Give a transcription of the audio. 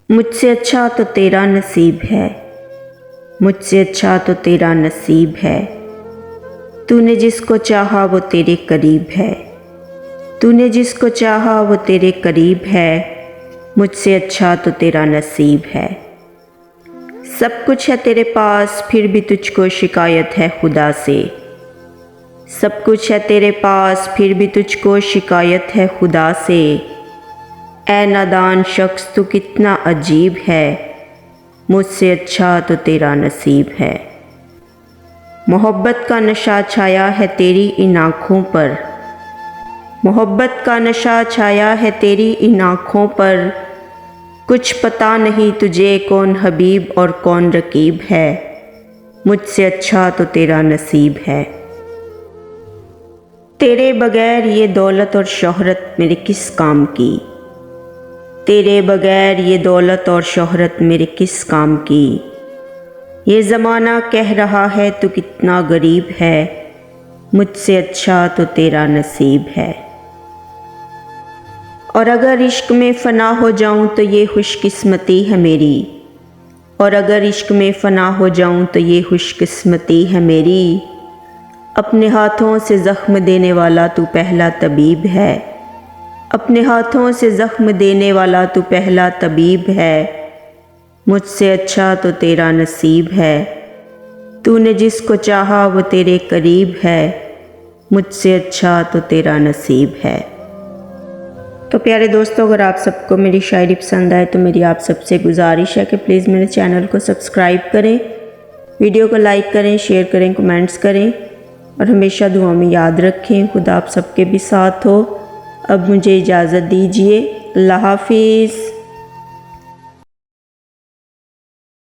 मुझसे अच्छा तो तेरा नसीब है, मुझसे अच्छा तो तेरा नसीब है। तूने जिसको चाहा वो तेरे करीब है, तूने जिसको चाहा वो तेरे करीब है। मुझसे अच्छा तो तेरा नसीब है। सब कुछ है तेरे पास फिर भी तुझको शिकायत है खुदा से, सब कुछ है तेरे पास फिर भी तुझको शिकायत है खुदा से। ऐ नादान शख्स तू कितना अजीब है, मुझसे अच्छा तो तेरा नसीब है। मोहब्बत का नशा छाया है तेरी इन आँखों पर, मोहब्बत का नशा छाया है तेरी इन आँखों पर। कुछ पता नहीं तुझे कौन हबीब और कौन रकीब है, मुझसे अच्छा तो तेरा नसीब है। तेरे बगैर ये दौलत और शोहरत मेरे किस काम की, तेरे बगैर ये दौलत और शोहरत मेरे किस काम की। ये ज़माना कह रहा है तू कितना गरीब है, मुझसे अच्छा तो तेरा नसीब है। और अगर इश्क में फ़ना हो जाऊं तो ये खुशकिस्मती है मेरी, और अगर इश्क में फ़ना हो जाऊं तो ये खुशकिस्मती है मेरी। अपने हाथों से ज़ख्म देने वाला तू पहला तबीब है, अपने हाथों से ज़ख्म देने वाला तू पहला तबीब है। मुझसे अच्छा तो तेरा नसीब है। तूने जिसको चाहा वो तेरे करीब है, मुझसे अच्छा तो तेरा नसीब है। तो प्यारे दोस्तों, अगर आप सबको मेरी शायरी पसंद आए तो मेरी आप सबसे गुजारिश है कि प्लीज़ मेरे चैनल को सब्सक्राइब करें, वीडियो को लाइक करें, शेयर करें, कमेंट्स करें और हमेशा दुआ में याद रखें। खुदा आप सबके भी साथ हो। अब मुझे इजाज़त दीजिए। अल्लाह हाफिज़।